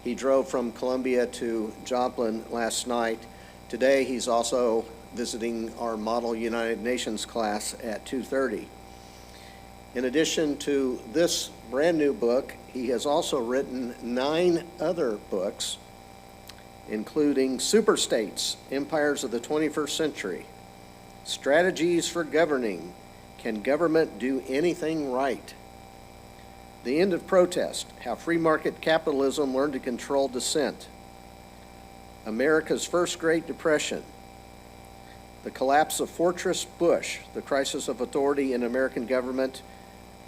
He drove from Columbia to Joplin last night. Today, he's also visiting our Model United Nations class at 2:30. In addition to this brand new book, he has also written 9 other books, including Superstates, Empires of the 21st Century, Strategies for Governing, Can Government Do Anything Right? The End of Protest, How Free Market Capitalism Learned to Control Dissent, America's First Great Depression, The Collapse of Fortress Bush, The Crisis of Authority in American Government,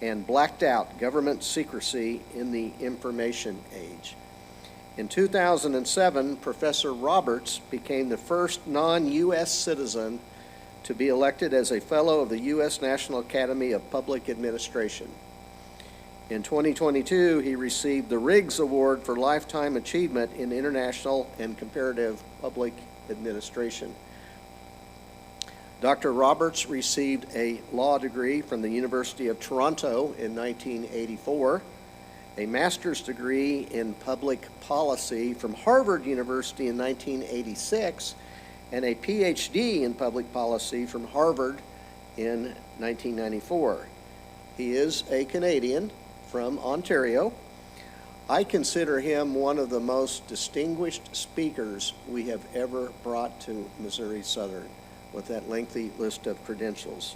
and Blacked Out, Government Secrecy in the Information Age. In 2007, Professor Roberts became the first non-U.S. citizen to be elected as a Fellow of the U.S. National Academy of Public Administration. In 2022, he received the Riggs Award for Lifetime Achievement in International and Comparative Public Administration. Dr. Roberts received a law degree from the University of Toronto in 1984, a master's degree in public policy from Harvard University in 1986, and a PhD in public policy from Harvard in 1994. He is a Canadian from Ontario. I consider him one of the most distinguished speakers we have ever brought to Missouri Southern, with that lengthy list of credentials.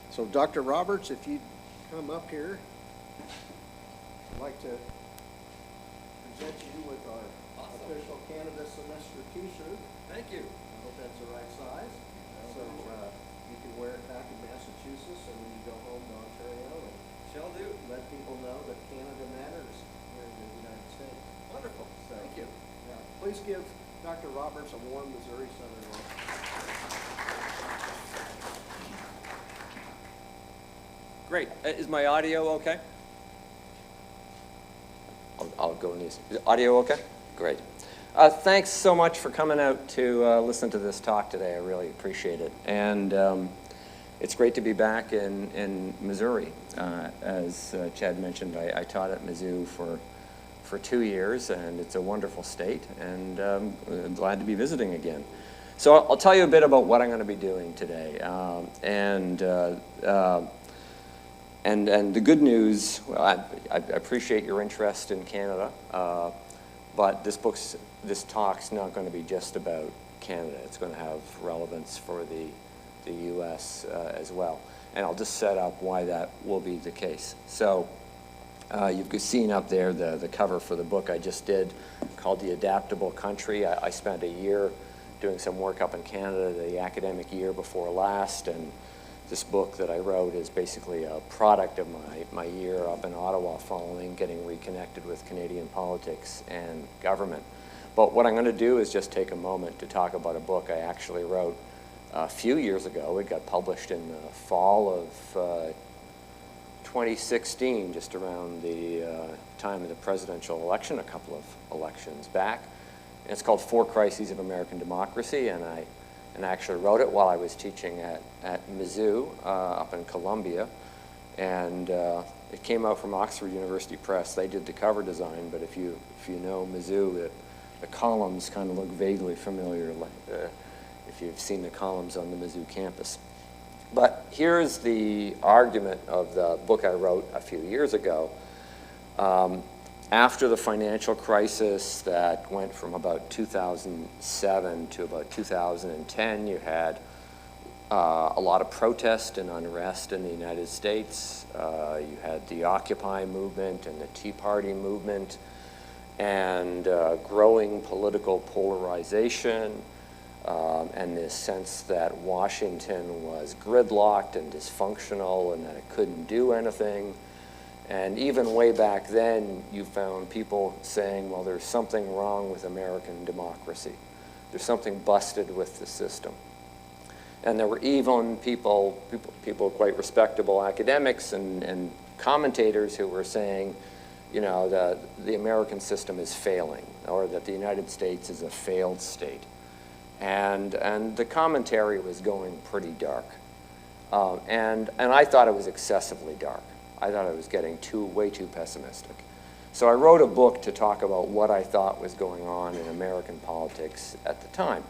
So Dr. Roberts, if you'd come up here, I'd like to present you with our official Canada Semester t-shirt. Thank you. I hope that's the right size. So you can wear it back in Massachusetts, and when you go home to Ontario, and Shall do. let people know that Canada matters here in the United States. Wonderful. So, Thank you. Please give Dr. Roberts a warm Missouri Southern welcome. Great. Is my audio okay? I'll go in these. Is audio okay? Great. Thanks so much for coming out to listen to this talk today. I really appreciate it. And it's great to be back in Missouri. As Chad mentioned, I taught at Mizzou for 2 years, and it's a wonderful state, and I'm glad to be visiting again. So I'll tell you a bit about what I'm going to be doing today. And the good news, well, I appreciate your interest in Canada, but this talk's not going to be just about Canada. It's going to have relevance for the U.S. As well. And I'll just set up why that will be the case. So you've seen up there the cover for the book I just did called The Adaptable Country. I spent a year doing some work up in Canada the academic year before last, and this book that I wrote is basically a product of my year up in Ottawa following getting reconnected with Canadian politics and government. But what I'm going to do is just take a moment to talk about a book I actually wrote a few years ago. It got published in the fall of 2016, just around the time of the presidential election, a couple of elections back. And it's called Four Crises of American Democracy, and I actually wrote it while I was teaching at Mizzou up in Columbia. And it came out from Oxford University Press. They did the cover design, but if you know Mizzou, the columns kind of look vaguely familiar, if you've seen the columns on the Mizzou campus. But here's the argument of the book I wrote a few years ago. After the financial crisis that went from about 2007 to about 2010, you had a lot of protest and unrest in the United States. You had the Occupy movement and the Tea Party movement, and growing political polarization, and this sense that Washington was gridlocked and dysfunctional and that it couldn't do anything. And even way back then, you found people saying, well, there's something wrong with American democracy. There's something busted with the system. And there were even people quite respectable academics and commentators who were saying, you know, the American system is failing, or that the United States is a failed state. And the commentary was going pretty dark. And I thought it was excessively dark. I thought I was getting way too pessimistic. So I wrote a book to talk about what I thought was going on in American politics at the time.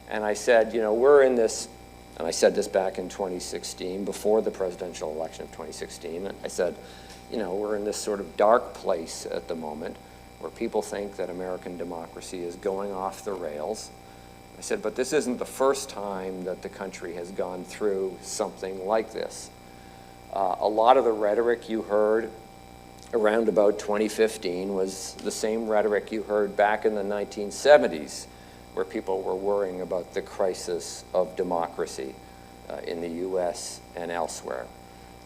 And I said, you know, we're in this, and I said this back in 2016, before the presidential election of 2016, and I said, you know, we're in this sort of dark place at the moment where people think that American democracy is going off the rails. I said, but this isn't the first time that the country has gone through something like this. A lot of the rhetoric you heard around about 2015 was the same rhetoric you heard back in the 1970s, where people were worrying about the crisis of democracy in the US and elsewhere.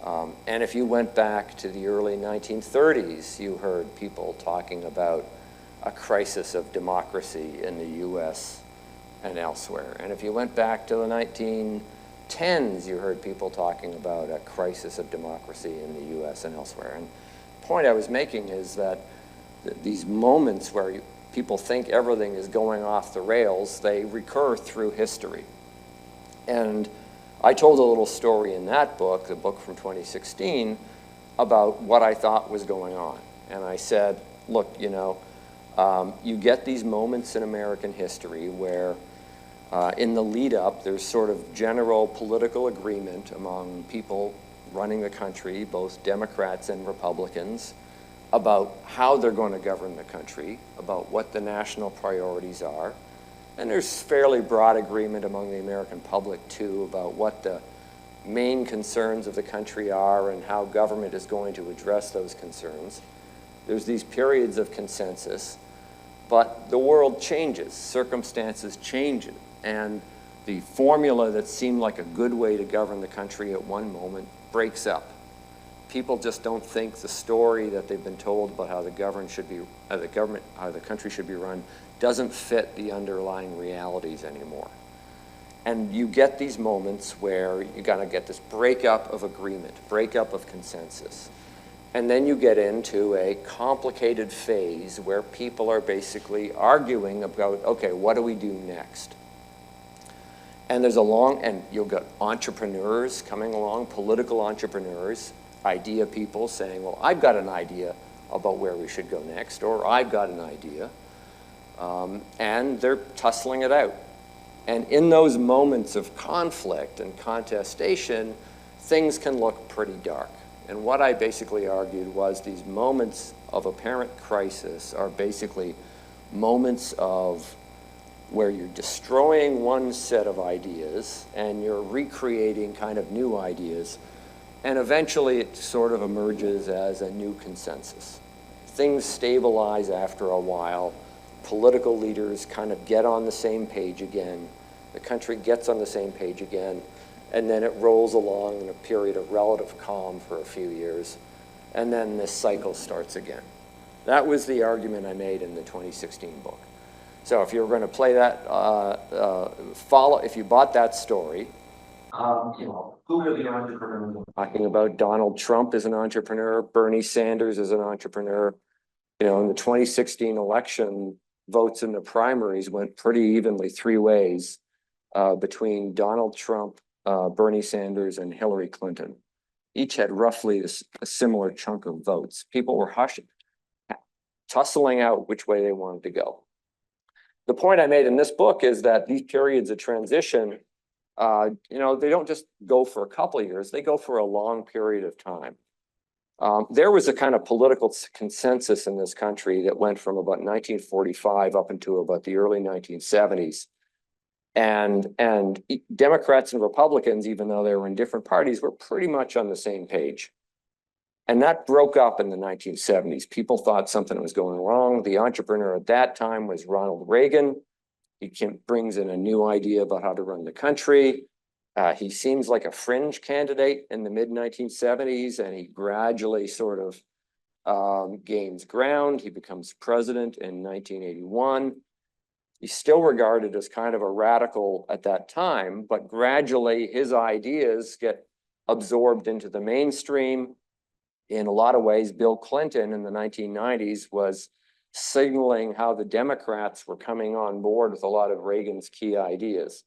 And if you went back to the early 1930s, you heard people talking about a crisis of democracy in the US and elsewhere. And if you went back to the 1910s, you heard people talking about a crisis of democracy in the US and elsewhere. And the point I was making is that these moments where people think everything is going off the rails, they recur through history. And I told a little story in that book, the book from 2016, about what I thought was going on. And I said, look, you know, you get these moments in American history where in the lead up, there's sort of general political agreement among people running the country, both Democrats and Republicans, about how they're going to govern the country, about what the national priorities are. And there's fairly broad agreement among the American public, too, about what the main concerns of the country are and how government is going to address those concerns. There's these periods of consensus, but the world changes, circumstances change, and the formula that seemed like a good way to govern the country at one moment breaks up. People just don't think the story that they've been told about how the country should be run doesn't fit the underlying realities anymore. And you get these moments where you gotta get this breakup of agreement, breakup of consensus. And then you get into a complicated phase where people are basically arguing about, okay, what do we do next? And there's and you'll get entrepreneurs coming along, political entrepreneurs, idea people saying, well, I've got an idea about where we should go next, or I've got an idea, and they're tussling it out. And in those moments of conflict and contestation, things can look pretty dark. And what I basically argued was these moments of apparent crisis are basically moments of where you're destroying one set of ideas and you're recreating kind of new ideas. And eventually it sort of emerges as a new consensus. Things stabilize after a while. Political leaders kind of get on the same page again. The country gets on the same page again. And then it rolls along in a period of relative calm for a few years. And then this cycle starts again. That was the argument I made in the 2016 book. So if you were going to play that, if you bought that story, who are the entrepreneurs I'm talking about? Donald Trump is an entrepreneur. Bernie Sanders is an entrepreneur. You know, in the 2016 election, votes in the primaries went pretty evenly three ways between Donald Trump, Bernie Sanders, and Hillary Clinton. Each had roughly a similar chunk of votes. People were tussling out which way they wanted to go. The point I made in this book is that these periods of transition, they don't just go for a couple of years, they go for a long period of time. There was a kind of political consensus in this country that went from about 1945 up into about the early 1970s. And Democrats and Republicans, even though they were in different parties, were pretty much on the same page. And that broke up in the 1970s. People thought something was going wrong. The entrepreneur at that time was Ronald Reagan. He brings in a new idea about how to run the country. He seems like a fringe candidate in the mid-1970s, and he gradually sort of gains ground. He becomes president in 1981. He's still regarded as kind of a radical at that time, but gradually his ideas get absorbed into the mainstream. In a lot of ways, Bill Clinton in the 1990s was signaling how the Democrats were coming on board with a lot of Reagan's key ideas.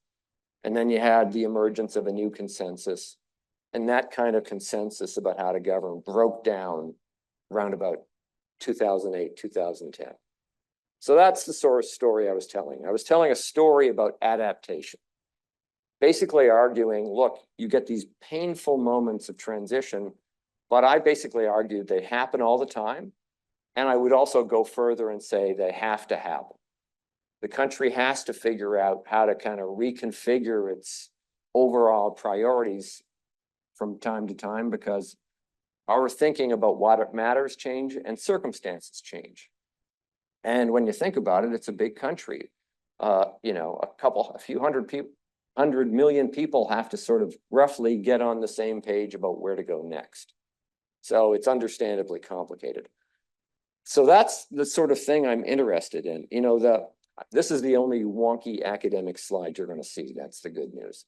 And then you had the emergence of a new consensus. And that kind of consensus about how to govern broke down around about 2008, 2010. So that's the sort of story I was telling. I was telling a story about adaptation, basically arguing, look, you get these painful moments of transition, but I basically argued they happen all the time. And I would also go further and say they have to happen. The country has to figure out how to kind of reconfigure its overall priorities from time to time, because our thinking about what matters change and circumstances change. And when you think about it, it's a big country. You know, a few hundred people, 100 million people have to sort of roughly get on the same page about where to go next. So it's understandably complicated. So that's the sort of thing I'm interested in. You know, this is the only wonky academic slide you're going to see. That's the good news.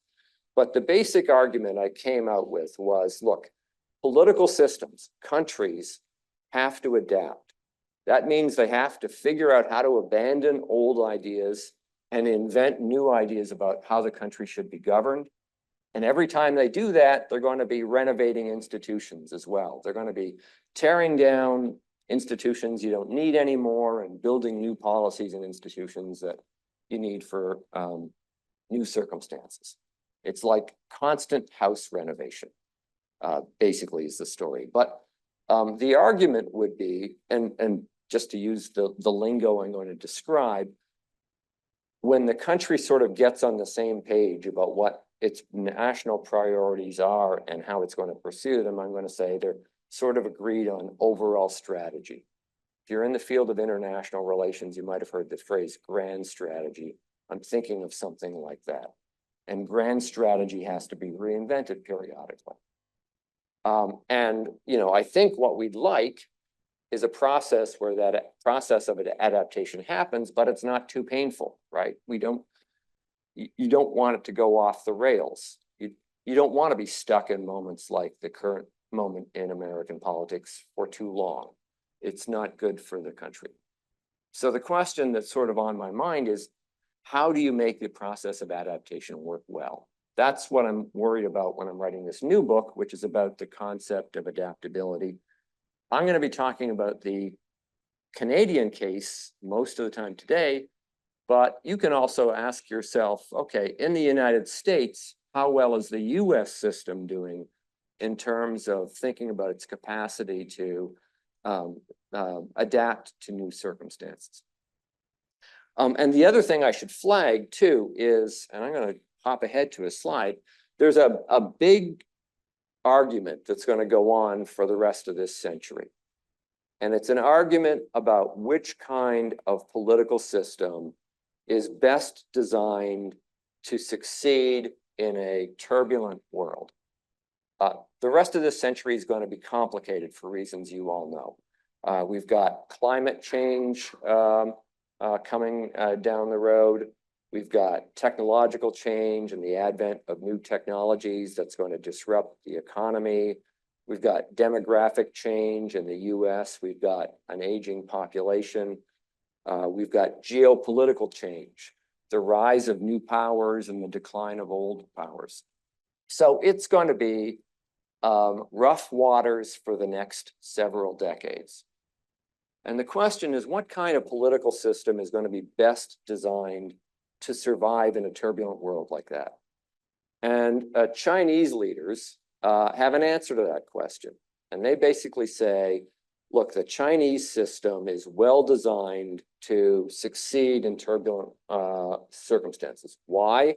But the basic argument I came out with was, look, political systems, countries have to adapt. That means they have to figure out how to abandon old ideas and invent new ideas about how the country should be governed. And every time they do that, they're going to be renovating institutions as well. They're going to be tearing down institutions you don't need anymore and building new policies and institutions that you need for new circumstances. It's like constant house renovation, basically is the story. But the argument would be, and just to use the lingo I'm going to describe, when the country sort of gets on the same page about what its national priorities are and how it's going to pursue them, I'm going to say they're sort of agreed on overall strategy. If you're in the field of international relations, you might have heard the phrase grand strategy. I'm thinking of something like that. And grand strategy has to be reinvented periodically. And, you know, I think what we'd like is a process where that process of adaptation happens, but it's not too painful, right? You don't want it to go off the rails. You don't want to be stuck in moments like the current moment in American politics for too long. It's not good for the country. So the question that's sort of on my mind is, how do you make the process of adaptation work well? That's what I'm worried about when I'm writing this new book, which is about the concept of adaptability. I'm going to be talking about the Canadian case most of the time today, but you can also ask yourself, okay, in the United States, how well is the US system doing in terms of thinking about its capacity to adapt to new circumstances? And the other thing I should flag too is, and I'm going to hop ahead to a slide, there's a big argument that's going to go on for the rest of this century. And it's an argument about which kind of political system is best designed to succeed in a turbulent world. The rest of this century is going to be complicated for reasons you all know. We've got climate change coming down the road. We've got technological change and the advent of new technologies that's going to disrupt the economy. We've got demographic change in the US. We've got an aging population. We've got geopolitical change, the rise of new powers and the decline of old powers. So it's going to be rough waters for the next several decades. And the question is, what kind of political system is going to be best designed to survive in a turbulent world like that? And Chinese leaders have an answer to that question. And they basically say, look, the Chinese system is well designed to succeed in turbulent circumstances. Why?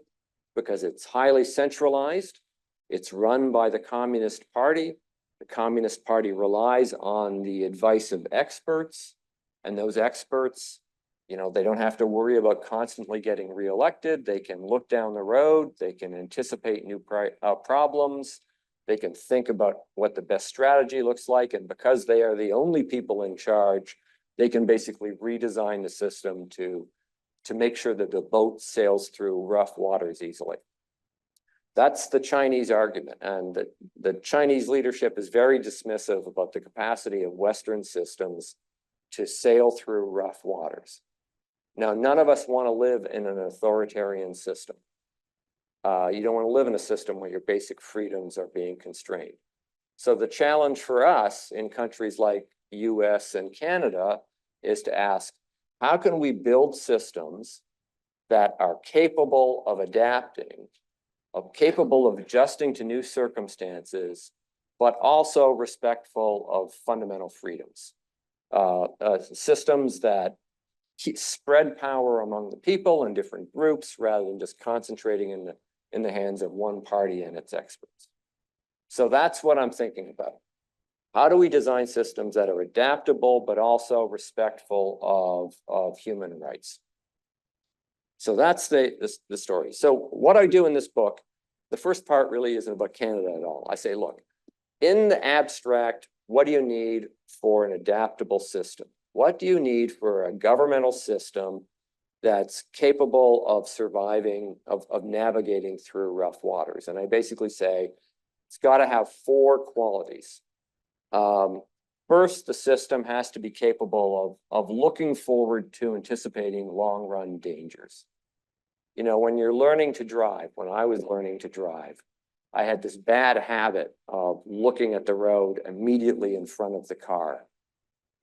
Because it's highly centralized. It's run by the Communist Party. The Communist Party relies on the advice of experts, and those experts, you know, they don't have to worry about constantly getting reelected. They can look down the road. They can anticipate new problems. They can think about what the best strategy looks like. And because they are the only people in charge, they can basically redesign the system to make sure that the boat sails through rough waters easily. That's the Chinese argument. And the Chinese leadership is very dismissive about the capacity of Western systems to sail through rough waters. Now, none of us want to live in an authoritarian system. You don't want to live in a system where your basic freedoms are being constrained. So the challenge for us in countries like US and Canada is to ask, how can we build systems that are capable of adapting, capable of adjusting to new circumstances, but also respectful of fundamental freedoms? Systems that spread power among the people in different groups rather than just concentrating in the hands of one party and its experts. So that's what I'm thinking about. How do we design systems that are adaptable but also respectful of human rights? So that's the story. So what I do in this book, the first part really isn't about Canada at all. I say, look, in the abstract, what do you need for an adaptable system? What do you need for a governmental system that's capable of surviving, of navigating through rough waters? And I basically say, it's got to have 4 qualities. First, the system has to be capable of looking forward to anticipating long-run dangers. You know, when you're learning to drive, when I was learning to drive, I had this bad habit of looking at the road immediately in front of the car.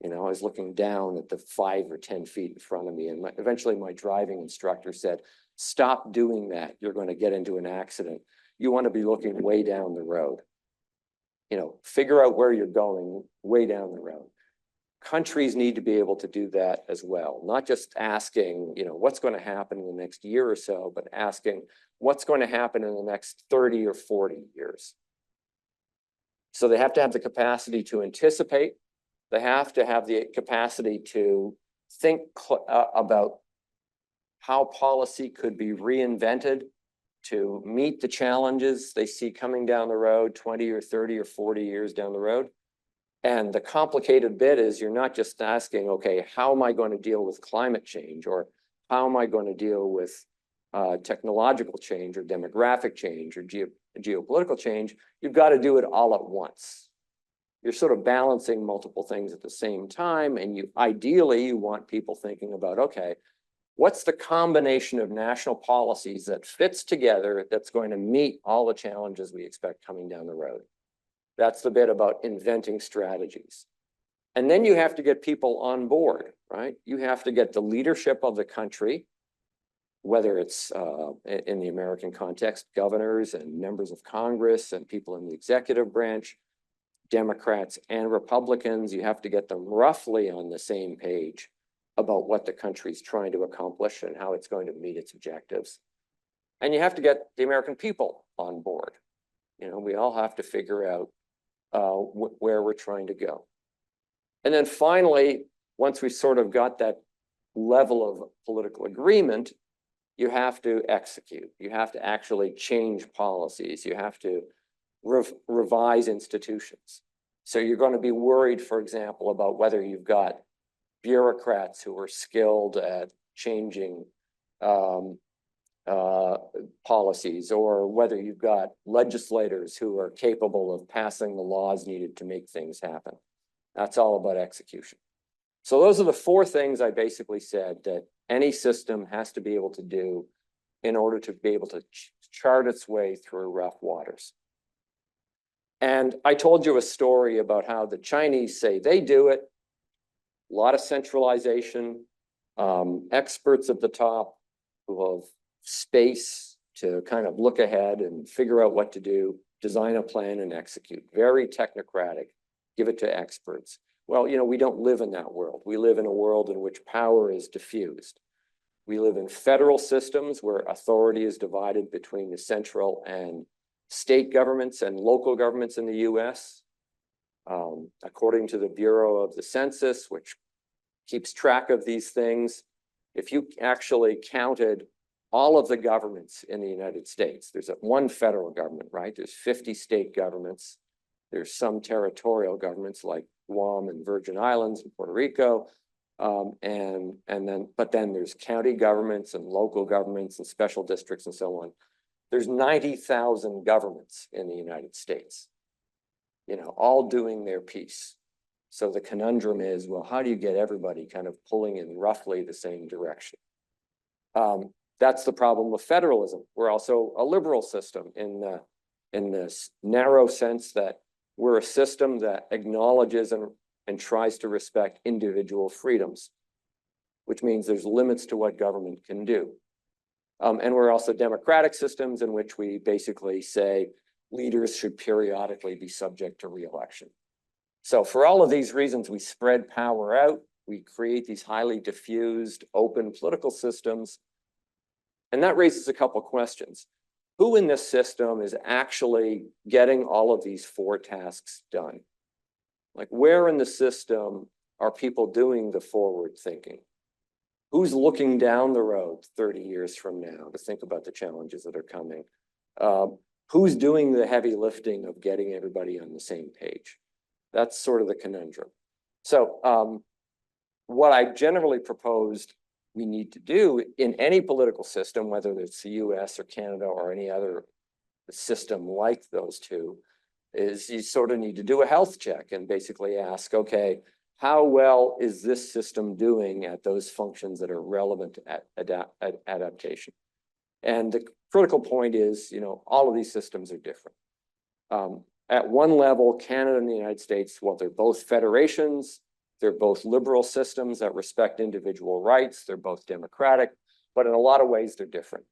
You know, I was looking down at the 5 or 10 feet in front of me, and eventually my driving instructor said, stop doing that. You're going to get into an accident. You want to be looking way down the road. You know, figure out where you're going way down the road. Countries need to be able to do that as well, not just asking, you know, what's going to happen in the next year or so, but asking what's going to happen in the next 30 or 40 years. So they have to have the capacity to anticipate. They have to have the capacity to think about how policy could be reinvented to meet the challenges they see coming down the road 20 or 30 or 40 years down the road. And the complicated bit is you're not just asking, okay, how am I going to deal with climate change, or how am I going to deal with technological change or demographic change or geopolitical change? You've got to do it all at once. You're sort of balancing multiple things at the same time. And ideally, you want people thinking about, okay, what's the combination of national policies that fits together that's going to meet all the challenges we expect coming down the road? That's the bit about inventing strategies. And then you have to get people on board, right? You have to get the leadership of the country, whether it's in the American context, governors and members of Congress and people in the executive branch, Democrats and Republicans. You have to get them roughly on the same page about what the country's trying to accomplish and how it's going to meet its objectives. And you have to get the American people on board. You know, we all have to figure out where we're trying to go. And then finally, once we sort of got that level of political agreement, you have to execute. You have to actually change policies. You have to revise institutions. So you're going to be worried, for example, about whether you've got bureaucrats who are skilled at changing policies, or whether you've got legislators who are capable of passing the laws needed to make things happen. That's all about execution. So those are the 4 things I basically said that any system has to be able to do in order to be able to chart its way through rough waters. And I told you a story about how the Chinese say they do it. A lot of centralization, experts at the top who have space to kind of look ahead and figure out what to do, design a plan and execute. Very technocratic, give it to experts. Well, you know, we don't live in that world. We live in a world in which power is diffused. We live in federal systems where authority is divided between the central and state governments and local governments in the US. According to the Bureau of the Census, which keeps track of these things, if you actually counted all of the governments in the United States, there's one federal government, right? There's 50 state governments. There's some territorial governments like Guam and Virgin Islands and Puerto Rico. But then there's county governments and local governments and special districts and so on. There's 90,000 governments in the United States, you know, all doing their piece. So the conundrum is, well, how do you get everybody kind of pulling in roughly the same direction? That's the problem with federalism. We're also a liberal system in this narrow sense that we're a system that acknowledges and and tries to respect individual freedoms, which means there's limits to what government can do. And we're also democratic systems in which we basically say leaders should periodically be subject to re-election. So for all of these reasons, we spread power out. We create these highly diffused, open political systems. And that raises a couple of questions. Who in this system is actually getting all of these four tasks done? Like, where in the system are people doing the forward thinking? Who's looking down the road 30 years from now to think about the challenges that are coming? Who's doing the heavy lifting of getting everybody on the same page? That's sort of the conundrum. So what I generally proposed we need to do in any political system, whether it's the US or Canada or any other system like those two, is you sort of need to do a health check and basically ask, okay, how well is this system doing at those functions that are relevant at adaptation? And the critical point is, all of these systems are different. At one level, Canada and the United States, well, they're both federations, they're both liberal systems that respect individual rights, they're both democratic, but in a lot of ways they're different.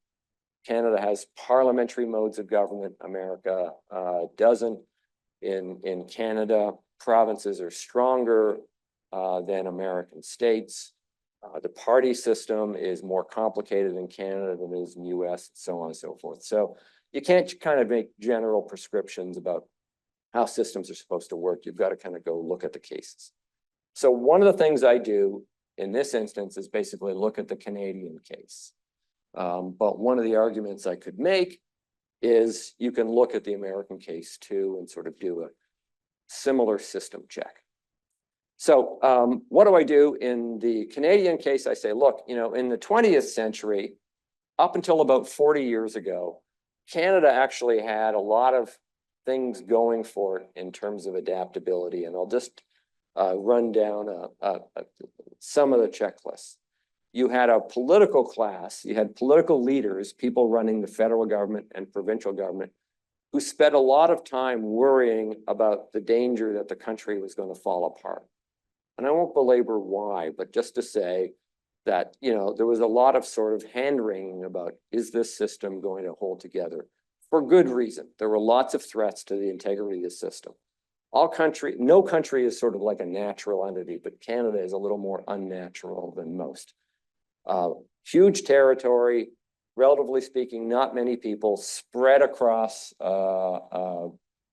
Canada has parliamentary modes of government, America doesn't. In Canada, provinces are stronger than American states. The party system is more complicated in Canada than it is in the US, and so on and so forth. So you can't kind of make general prescriptions about how systems are supposed to work. You've got to kind of go look at the cases. So one of the things I do in this instance is basically look at the Canadian case. But one of the arguments I could make is you can look at the American case too and sort of do a similar system check. So what do I do in the Canadian case? I say, look, in the 20th century, up until about 40 years ago, Canada actually had a lot of things going for it in terms of adaptability. And I'll just run down some of the checklists. You had a political class, you had political leaders, people running the federal government and provincial government, who spent a lot of time worrying about the danger that the country was going to fall apart. And I won't belabor why, but just to say that, there was a lot of sort of hand-wringing about, is this system going to hold together? For good reason. There were lots of threats to the integrity of the system. No country is sort of like a natural entity, but Canada is a little more unnatural than most. Huge territory, relatively speaking, not many people, spread across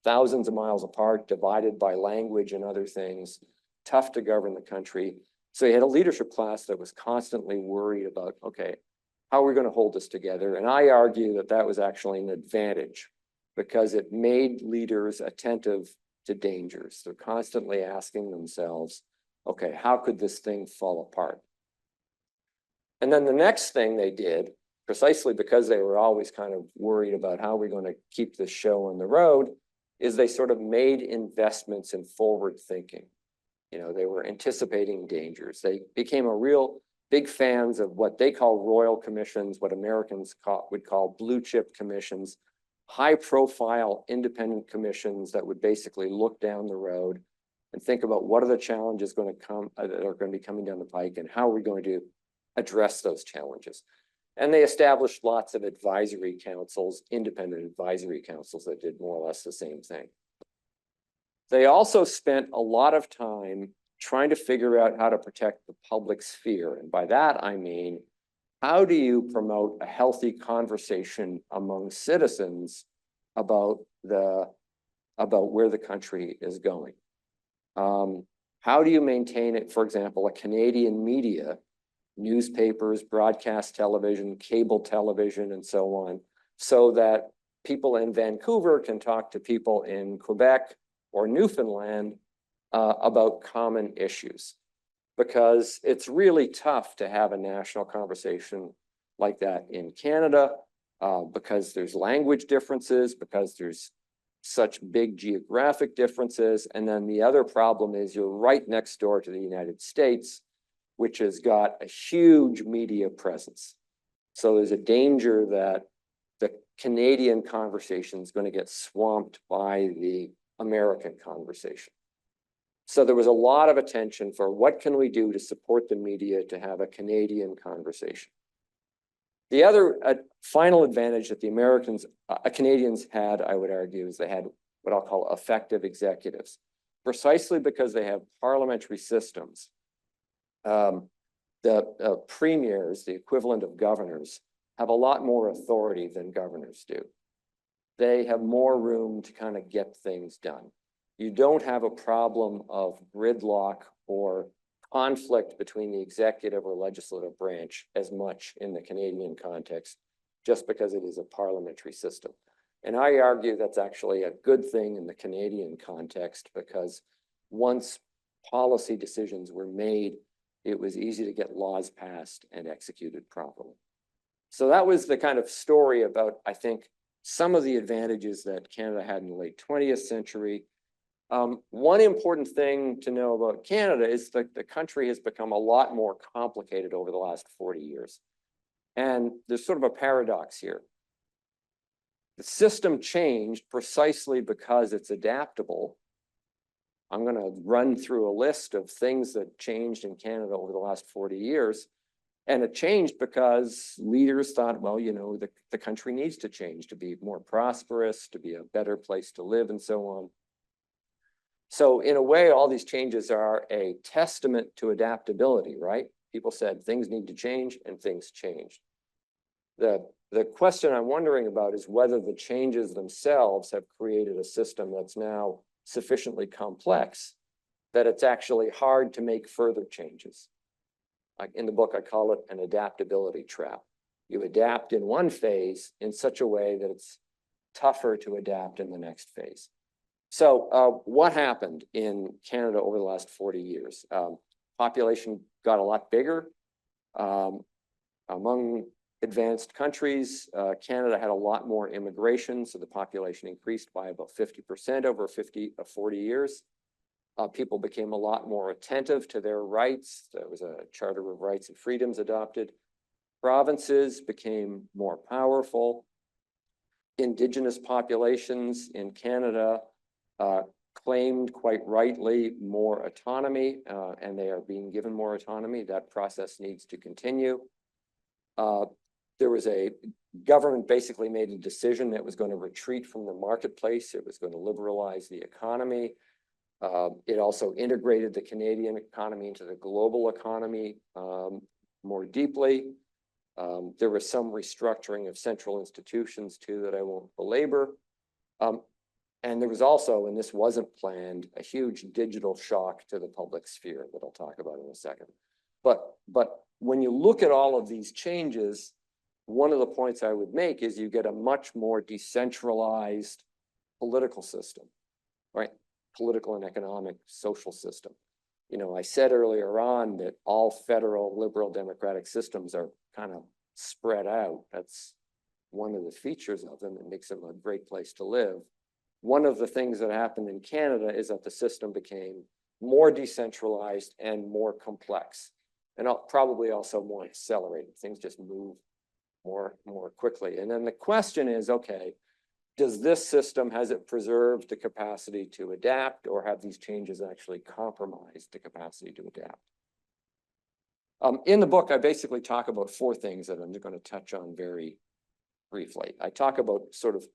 thousands of miles apart, divided by language and other things, tough to govern the country. So you had a leadership class that was constantly worried about, okay, how are we going to hold this together? And I argue that that was actually an advantage because it made leaders attentive to dangers. They're constantly asking themselves, okay, how could this thing fall apart? And then the next thing they did, precisely because they were always kind of worried about how we're going to keep this show on the road, is they sort of made investments in forward thinking. They were anticipating dangers. They became a real big fans of what they call royal commissions, what Americans would call blue chip commissions, high profile independent commissions that would basically look down the road and think about what are the challenges going to come that are going to be coming down the pike and how are we going to address those challenges. And they established lots of advisory councils, independent advisory councils that did more or less the same thing. They also spent a lot of time trying to figure out how to protect the public sphere. And by that, I mean, how do you promote a healthy conversation among citizens about where the country is going? How do you maintain it, for example, a Canadian media, newspapers, broadcast television, cable television, and so on, so that people in Vancouver can talk to people in Quebec or Newfoundland about common issues? Because it's really tough to have a national conversation like that in Canada, because there's language differences, because there's such big geographic differences. And then the other problem is you're right next door to the United States, which has got a huge media presence. So there's a danger that the Canadian conversation is going to get swamped by the American conversation. So there was a lot of attention for what can we do to support the media to have a Canadian conversation. The other final advantage that the Canadians had, I would argue, is they had what I'll call effective executives, precisely because they have parliamentary systems. The premiers, the equivalent of governors, have a lot more authority than governors do. They have more room to kind of get things done. You don't have a problem of gridlock or conflict between the executive or legislative branch as much in the Canadian context, just because it is a parliamentary system. And I argue that's actually a good thing in the Canadian context, because once policy decisions were made, it was easy to get laws passed and executed properly. So that was the kind of story about, I think, some of the advantages that Canada had in the late 20th century. One important thing to know about Canada is that the country has become a lot more complicated over the last 40 years. And there's sort of a paradox here. The system changed precisely because it's adaptable. I'm going to run through a list of things that changed in Canada over the last 40 years. And it changed because leaders thought, well, you know, the country needs to change to be more prosperous, to be a better place to live, and so on. So in a way, all these changes are a testament to adaptability, right? People said things need to change, and things changed. The question I'm wondering about is whether the changes themselves have created a system that's now sufficiently complex that it's actually hard to make further changes. Like in the book, I call it an adaptability trap. You adapt in one phase in such a way that it's tougher to adapt in the next phase. So what happened in Canada over the last 40 years? Population got a lot bigger. Among advanced countries, Canada had a lot more immigration, so the population increased by about 50% over 40 years. People became a lot more attentive to their rights. There was a Charter of Rights and Freedoms adopted. Provinces became more powerful. Indigenous populations in Canada claimed quite rightly more autonomy, and they are being given more autonomy. That process needs to continue. There was a government basically made a decision that it was going to retreat from the marketplace. It was going to liberalize the economy. It also integrated the Canadian economy into the global economy more deeply. There was some restructuring of central institutions too that I won't belabor. And there was also, and this wasn't planned, a huge digital shock to the public sphere that I'll talk about in a second. But when you look at all of these changes, one of the points I would make is you get a much more decentralized political system, right? Political and economic social system. You know, I said earlier on that all federal liberal democratic systems are kind of spread out. That's one of the features of them that makes them a great place to live. One of the things that happened in Canada is that the system became more decentralized and more complex, and probably also more accelerated. Things just move more quickly. And then the question is, okay, does this system, has it preserved the capacity to adapt, or have these changes actually compromised the capacity to adapt? In the book, I basically talk about four things that I'm going to touch on very briefly. I talk about sort of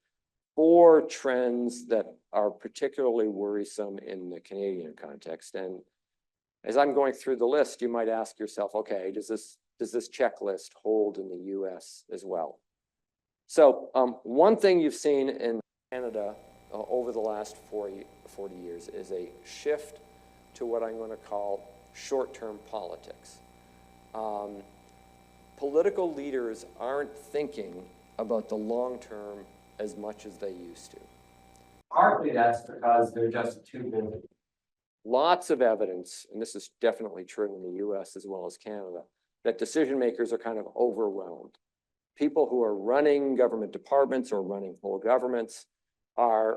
four trends that are particularly worrisome in the Canadian context. And as I'm going through the list, you might ask yourself, okay, does this checklist hold in the US as well? So one thing you've seen in Canada over the last 40 years is a shift to what I'm going to call short-term politics. Political leaders aren't thinking about the long term as much as they used to. Partly that's because they're just too busy. Lots of evidence, and this is definitely true in the US as well as Canada, that decision makers are kind of overwhelmed. People who are running government departments or running whole governments are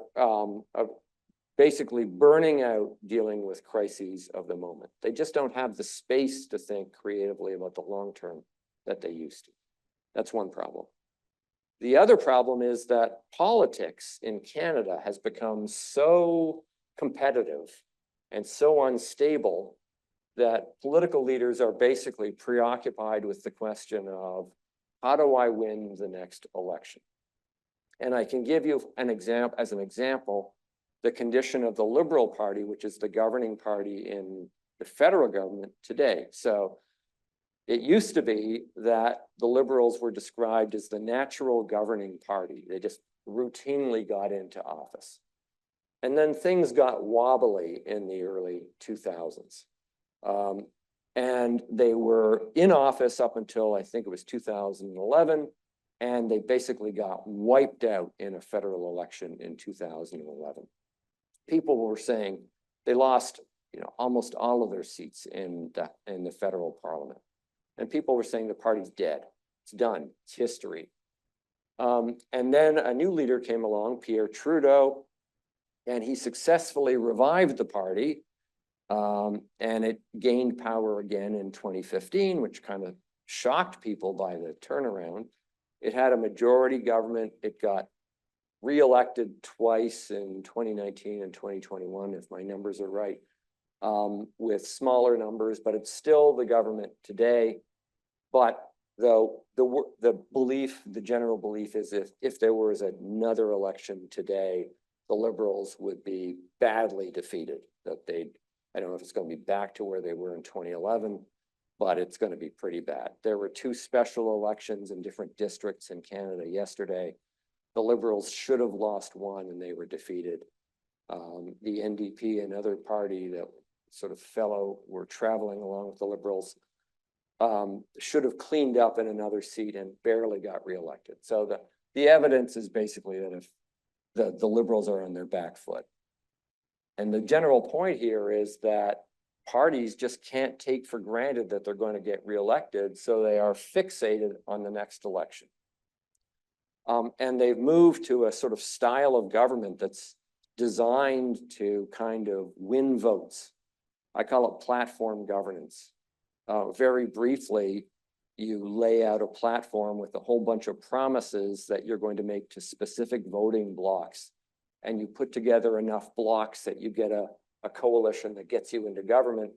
basically burning out dealing with crises of the moment. They just don't have the space to think creatively about the long term that they used to. That's one problem. The other problem is that politics in Canada has become so competitive and so unstable that political leaders are basically preoccupied with the question of, how do I win the next election? And I can give you an example, the condition of the Liberal Party, which is the governing party in the federal government today. So it used to be that the Liberals were described as the natural governing party. They just routinely got into office. And then things got wobbly in the early 2000s. And they were in office up until, I think it was 2011, and they basically got wiped out in a federal election in 2011. People were saying they lost, almost all of their seats in the federal parliament. And people were saying the party's dead. It's done. It's history. And then a new leader came along, Pierre Trudeau, and he successfully revived the party. And it gained power again in 2015, which kind of shocked people by the turnaround. It had a majority government. It got reelected twice in 2019 and 2021, if my numbers are right, with smaller numbers, but it's still the government today. But though the general belief is if there was another election today, the Liberals would be badly defeated, that I don't know if it's going to be back to where they were in 2011, but it's going to be pretty bad. There were 2 special elections in different districts in Canada yesterday. The Liberals should have lost one and they were defeated. The NDP, another party that sort of were traveling along with the Liberals, should have cleaned up in another seat and barely got reelected. So the evidence is basically that if the Liberals are on their back foot. And the general point here is that parties just can't take for granted that they're going to get reelected, so they are fixated on the next election. And they've moved to a sort of style of government that's designed to kind of win votes. I call it platform governance. Very briefly, you lay out a platform with a whole bunch of promises that you're going to make to specific voting blocks. And you put together enough blocks that you get a coalition that gets you into government.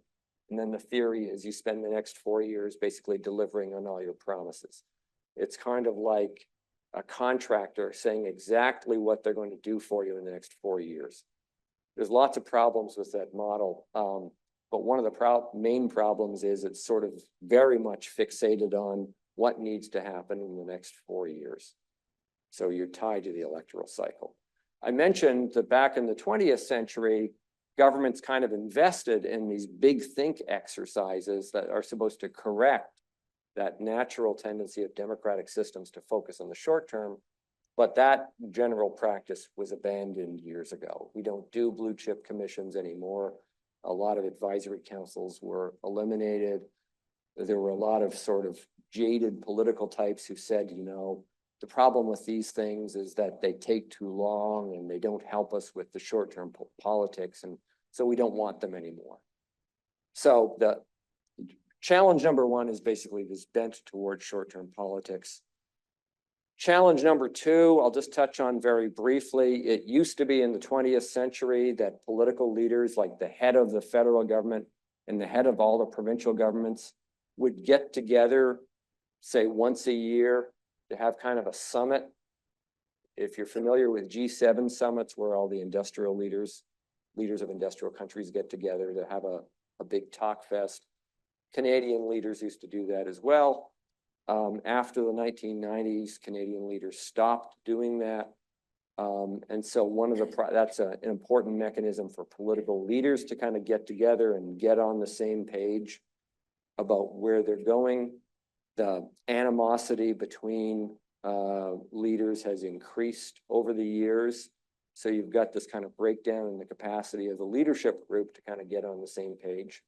And then the theory is you spend the next 4 years basically delivering on all your promises. It's kind of like a contractor saying exactly what they're going to do for you in the next 4 years. There's lots of problems with that model. But one of the main problems is it's sort of very much fixated on what needs to happen in the next 4 years. So you're tied to the electoral cycle. I mentioned that back in the 20th century, governments kind of invested in these big think exercises that are supposed to correct that natural tendency of democratic systems to focus on the short term. But that general practice was abandoned years ago. We don't do blue chip commissions anymore. A lot of advisory councils were eliminated. There were a lot of sort of jaded political types who said, the problem with these things is that they take too long and they don't help us with the short-term politics. And so we don't want them anymore. So the challenge number 1 is basically this bent towards short-term politics. Challenge number 2, I'll just touch on very briefly. It used to be in the 20th century that political leaders, like the head of the federal government and the head of all the provincial governments, would get together, say once a year, to have kind of a summit. If you're familiar with G7 summits, where all the industrial leaders of industrial countries get together to have a big talk fest. Canadian leaders used to do that as well. After the 1990s, Canadian leaders stopped doing that. And so that's an important mechanism for political leaders to kind of get together and get on the same page about where they're going. The animosity between leaders has increased over the years. So you've got this kind of breakdown in the capacity of the leadership group to kind of get on the same page.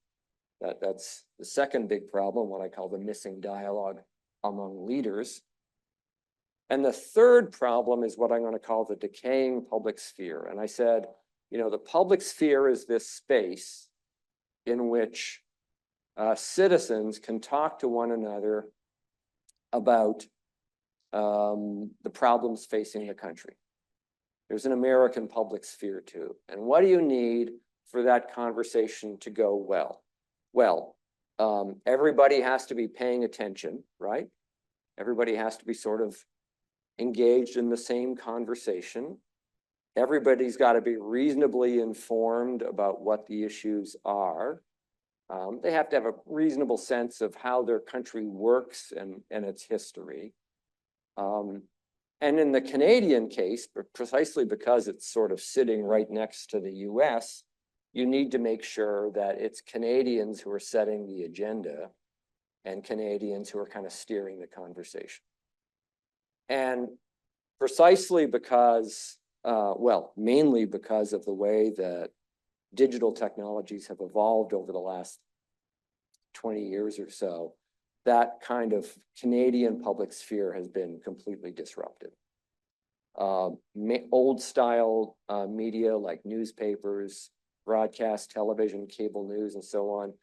That's the second big problem, what I call the missing dialogue among leaders. And the third problem is what I'm going to call the decaying public sphere. And I said, the public sphere is this space in which citizens can talk to one another about the problems facing the country. There's an American public sphere too. And what do you need for that conversation to go well? Well, everybody has to be paying attention, right? Everybody has to be sort of engaged in the same conversation. Everybody's got to be reasonably informed about what the issues are. They have to have a reasonable sense of how their country works and its history. And in the Canadian case, but precisely because it's sort of sitting right next to the US, you need to make sure that it's Canadians who are setting the agenda and Canadians who are kind of steering the conversation. And precisely because, well, mainly because of the way that digital technologies have evolved over the last 20 years or so, that kind of Canadian public sphere has been completely disrupted. Old style media like newspapers, broadcast television, cable news, and so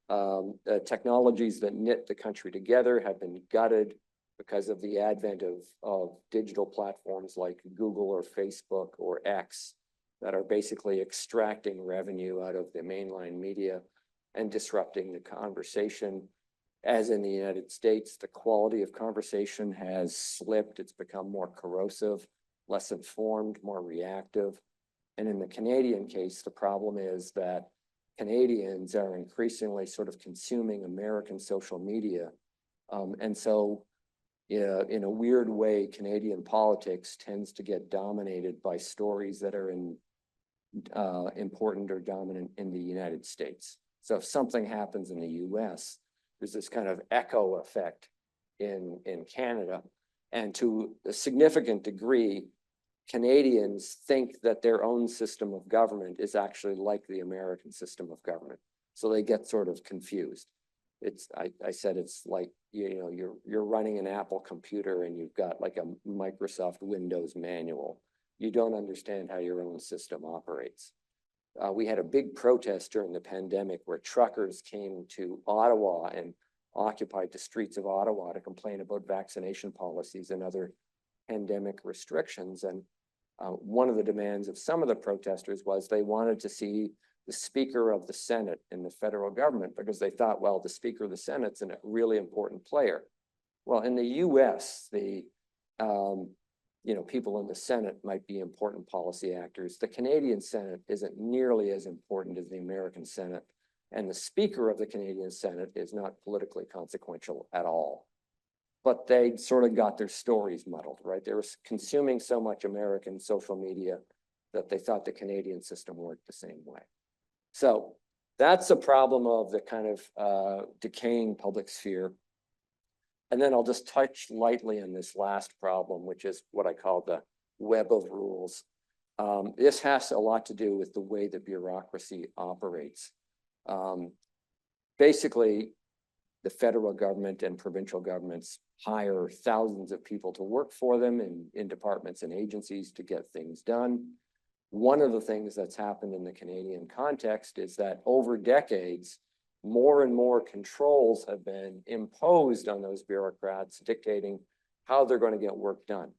on, technologies that knit the country together have been gutted because of the advent of digital platforms like Google or Facebook or X that are basically extracting revenue out of the mainline media and disrupting the conversation. As in the United States, the quality of conversation has slipped. It's become more corrosive, less informed, more reactive. And in the Canadian case, the problem is that Canadians are increasingly sort of consuming American social media. And so in a weird way, Canadian politics tends to get dominated by stories that are important or dominant in the United States. So if something happens in the US, there's this kind of echo effect in Canada. And to a significant degree, Canadians think that their own system of government is actually like the American system of government. So they get sort of confused. I said it's like, you're running an Apple computer and you've got like a Microsoft Windows manual. You don't understand how your own system operates. We had a big protest during the pandemic where truckers came to Ottawa and occupied the streets of Ottawa to complain about vaccination policies and other pandemic restrictions. And one of the demands of some of the protesters was they wanted to see the Speaker of the Senate in the federal government because they thought, well, the Speaker of the Senate's a really important player. Well, in the US, people in the Senate might be important policy actors. The Canadian Senate isn't nearly as important as the American Senate. And the Speaker of the Canadian Senate is not politically consequential at all. But they sort of got their stories muddled, right? They were consuming so much American social media that they thought the Canadian system worked the same way. So that's a problem of the kind of decaying public sphere. And then I'll just touch lightly on this last problem, which is what I call the web of rules. This has a lot to do with the way the bureaucracy operates. Basically, the federal government and provincial governments hire thousands of people to work for them in departments and agencies to get things done. One of the things that's happened in the Canadian context is that over decades, more and more controls have been imposed on those bureaucrats, dictating how they're going to get work done.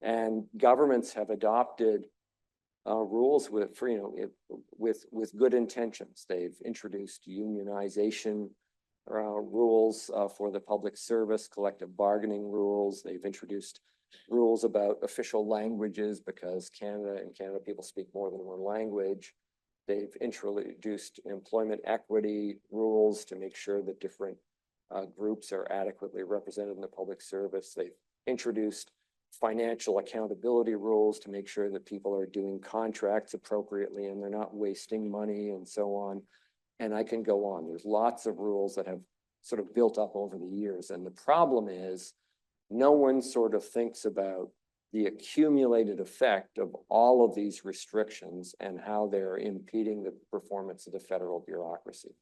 And governments have adopted rules with good intentions. They've introduced unionization rules for the public service, collective bargaining rules. They've introduced rules about official languages because in Canada people speak more than one language. They've introduced employment equity rules to make sure that different groups are adequately represented in the public service. They've introduced financial accountability rules to make sure that people are doing contracts appropriately and they're not wasting money and so on. And I can go on. There's lots of rules that have sort of built up over the years. And the problem is no one sort of thinks about the accumulated effect of all of these restrictions and how they're impeding the performance of the federal bureaucracy.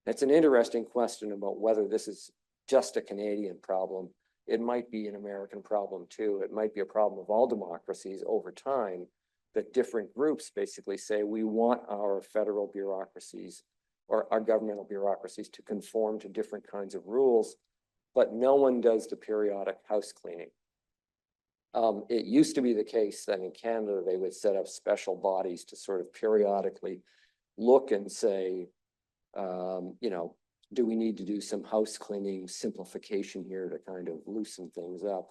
It's an interesting question about whether this is just a Canadian problem. It might be an American problem too. It might be a problem of all democracies over time, that different groups basically say, we want our federal bureaucracies or our governmental bureaucracies to conform to different kinds of rules, but no one does the periodic house cleaning. It used to be the case that in Canada, they would set up special bodies to sort of periodically look and say, you know, do we need to do some house cleaning simplification here to kind of loosen things up?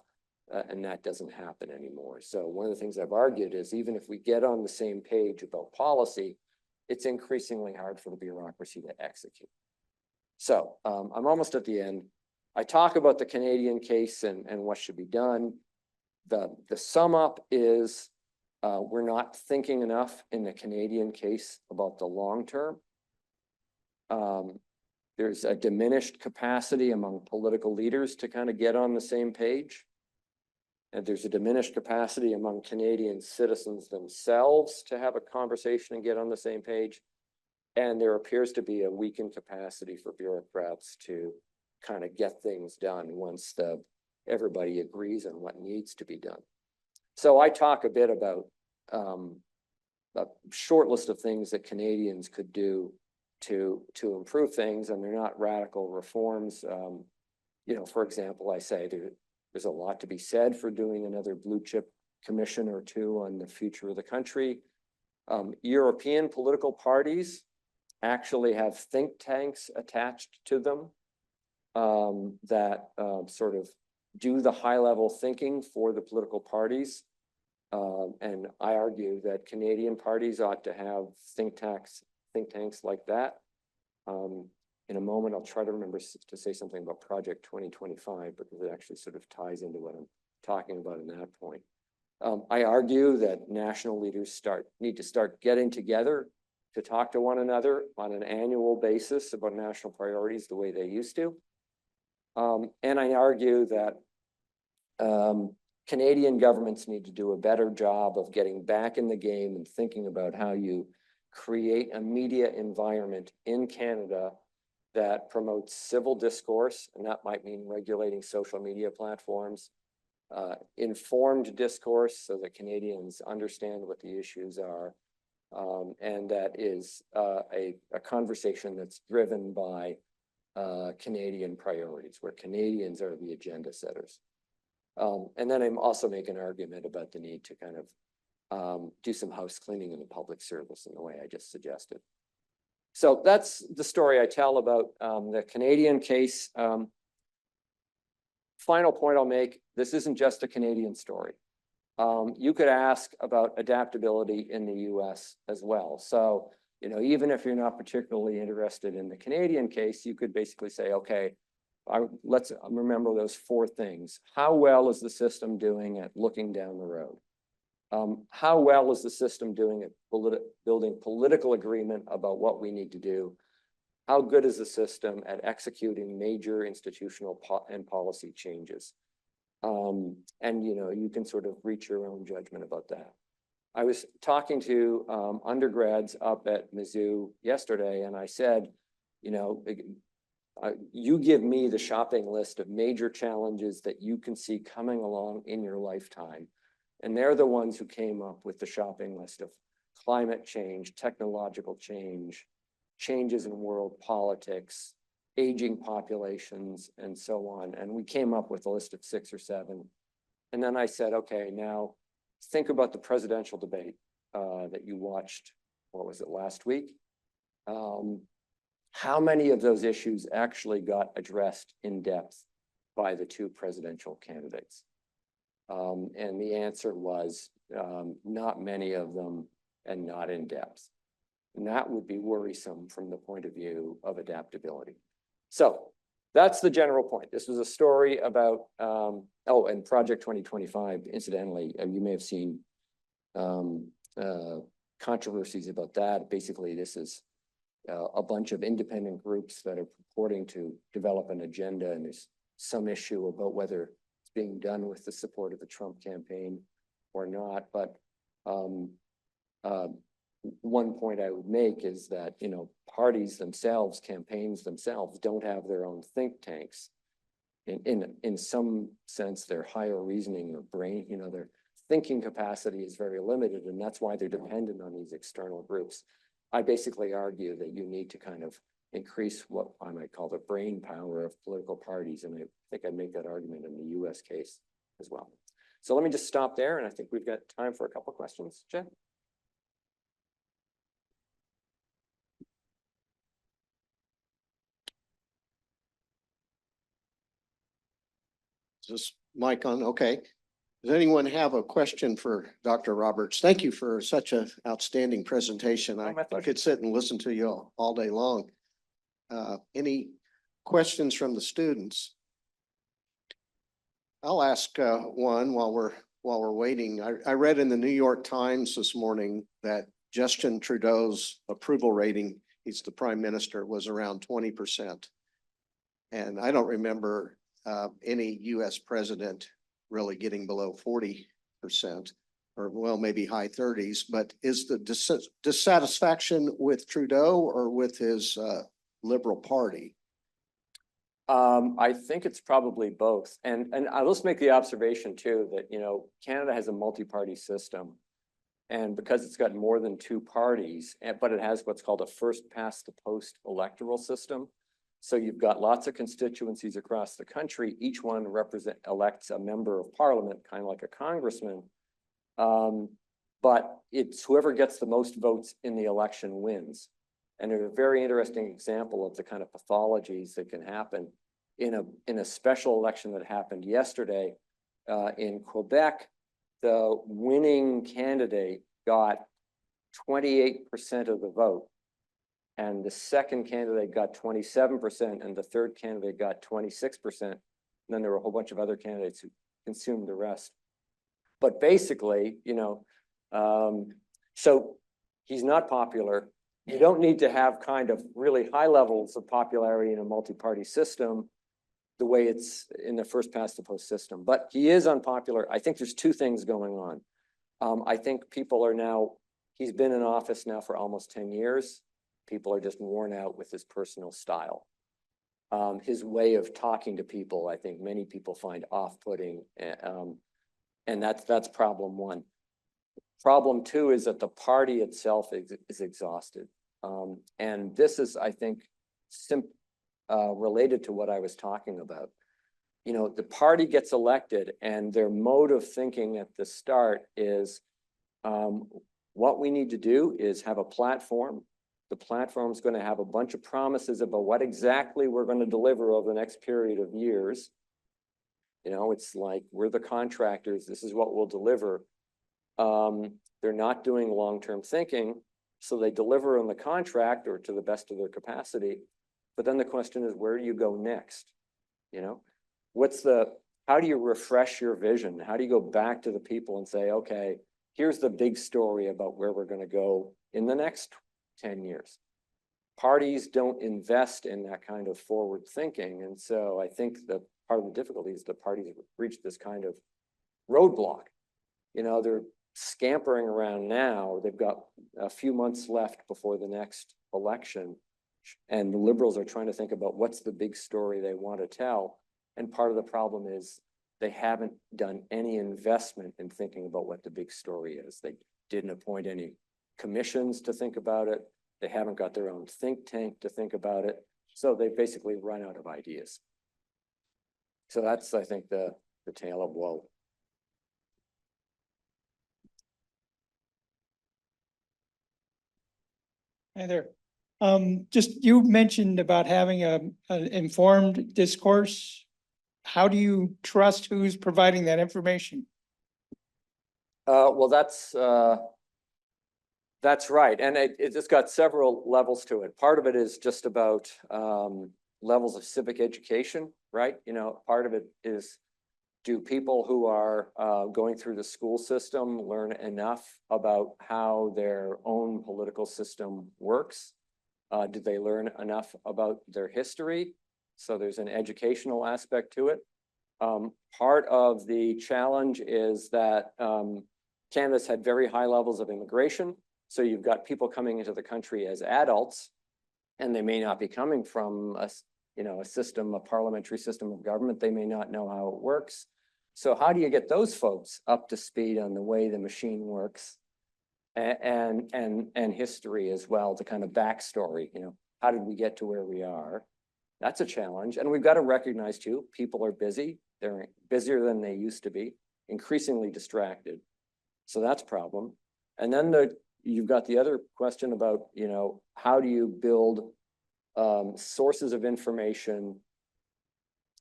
And that doesn't happen anymore. So one of the things I've argued is even if we get on the same page about policy, it's increasingly hard for the bureaucracy to execute. So I'm almost at the end. I talk about the Canadian case and what should be done. The sum up is we're not thinking enough in the Canadian case about the long term. There's a diminished capacity among political leaders to kind of get on the same page. And there's a diminished capacity among Canadian citizens themselves to have a conversation and get on the same page. And there appears to be a weakened capacity for bureaucrats to kind of get things done once everybody agrees on what needs to be done. So I talk a bit about a short list of things that Canadians could do to improve things, and they're not radical reforms. You know, for example, I say there's a lot to be said for doing another blue chip commission or two on the future of the country. European political parties actually have think tanks attached to them that sort of do the high level thinking for the political parties. And I argue that Canadian parties ought to have think tanks like that. In a moment, I'll try to remember to say something about Project 2025 because it actually sort of ties into what I'm talking about in that point. I argue that national leaders need to start getting together to talk to one another on an annual basis about national priorities the way they used to. And I argue that Canadian governments need to do a better job of getting back in the game and thinking about how you create a media environment in Canada that promotes civil discourse, and that might mean regulating social media platforms, informed discourse so that Canadians understand what the issues are, and that is a conversation that's driven by Canadian priorities, where Canadians are the agenda setters. And then I'm also making an argument about the need to kind of do some house cleaning in the public service in the way I just suggested. So that's the story I tell about the Canadian case. Final point I'll make, this isn't just a Canadian story. You could ask about adaptability in the US as well. So, you know, even if you're not particularly interested in the Canadian case, you could basically say, okay, let's remember those four things. How well is the system doing at looking down the road? How well is the system doing at building political agreement about what we need to do? How good is the system at executing major institutional and policy changes? And, you know, you can sort of reach your own judgment about that. I was talking to undergrads up at Mizzou yesterday, and I said, you know, you give me the shopping list of major challenges that you can see coming along in your lifetime. And they're the ones who came up with the shopping list of climate change, technological change, changes in world politics, aging populations, and so on. And we came up with a list of 6 or 7. And then I said, okay, now think about the presidential debate that you watched, what was it, last week? How many of those issues actually got addressed in depth by the 2 presidential candidates? And the answer was not many of them and not in depth. And that would be worrisome from the point of view of adaptability. So that's the general point. This was a story about, oh, and Project 2025, incidentally, you may have seen controversies about that. Basically, this is a bunch of independent groups that are purporting to develop an agenda, and there's some issue about whether it's being done with the support of the Trump campaign or not. But one point I would make is that, you know, parties themselves, campaigns themselves, don't have their own think tanks. In some sense, their higher reasoning or brain, you know, their thinking capacity is very limited, and that's why they're dependent on these external groups. I basically argue that you need to kind of increase what I might call the brain power of political parties, and I think I make that argument in the US case as well. So let me just stop there, and I think we've got time for a couple of questions. Jen? Is this mic on? Okay. Does anyone have a question for Dr. Roberts? Thank you for such an outstanding presentation. Oh, my I pleasure. could sit and listen to you all day long. Any questions from the students? I'll ask one while we're waiting. I read in the New York Times this morning that Justin Trudeau's approval rating, he's the prime minister, was around 20%. And I don't remember any US president really getting below 40%, or well, maybe high 30s. But is the dissatisfaction with Trudeau or with his Liberal Party? I think it's probably both. And let's make the observation too, that, Canada has a multi-party system. And because it's got more than two parties, but it has what's called a first past the post electoral system. So you've got lots of constituencies across the country. Each one elects a member of parliament, kind of like a congressman. But it's whoever gets the most votes in the election wins. And there's a very interesting example of the kind of pathologies that can happen in a special election that happened yesterday in Quebec. The winning candidate got 28% of the vote, and the second candidate got 27%, and the third candidate got 26%. And then there were a whole bunch of other candidates who consumed the rest. But basically, so he's not popular. You don't need to have kind of really high levels of popularity in a multi-party system the way it's in the first past the post system, but he is unpopular. I think there's two things going on. I think people are now, he's been in office now for almost 10 years. People are just worn out with his personal style. His way of talking to people, I think many people find off-putting, and that's problem one. Problem two is that the party itself is exhausted. And this is, I think, related to what I was talking about. The party gets elected and their mode of thinking at the start is, what we need to do is have a platform. The platform is going to have a bunch of promises about what exactly we're going to deliver over the next period of years. It's like, we're the contractors, this is what we'll deliver. They're not doing long-term thinking, so they deliver on the contract or to the best of their capacity. But then the question is, where do you go next? How do you refresh your vision? How do you go back to the people and say, okay, here's the big story about where we're going to go in the next 10 years. Parties don't invest in that kind of forward thinking. And so I think that part of the difficulty is the parties have reached this kind of roadblock. They're scampering around now. They've got a few months left before the next election. And the Liberals are trying to think about what's the big story they want to tell. And part of the problem is they haven't done any investment in thinking about what the big story is. They didn't appoint any commissions to think about it. They haven't got their own think tank to think about it. So they've basically run out of ideas. So that's, I think, the tale of woe. Hi there. Just you mentioned about having an informed discourse. How do you trust who's providing that information? Well, that's right. And it just got several levels to it. Part of it is just about levels of civic education, right? Part of it is, do people who are going through the school system learn enough about how their own political system works? Do they learn enough about their history? So there's an educational aspect to it. Part of the challenge is that Canada's had very high levels of immigration. So you've got people coming into the country as adults, and they may not be coming from a parliamentary system of government. They may not know how it works. So how do you get those folks up to speed on the way the machine works, and history as well, the kind of backstory, how did we get to where we are? That's a challenge. And we've got to recognize too, people are busy. They're busier than they used to be, increasingly distracted. So that's a problem. And then you've got the other question about, how do you build sources of information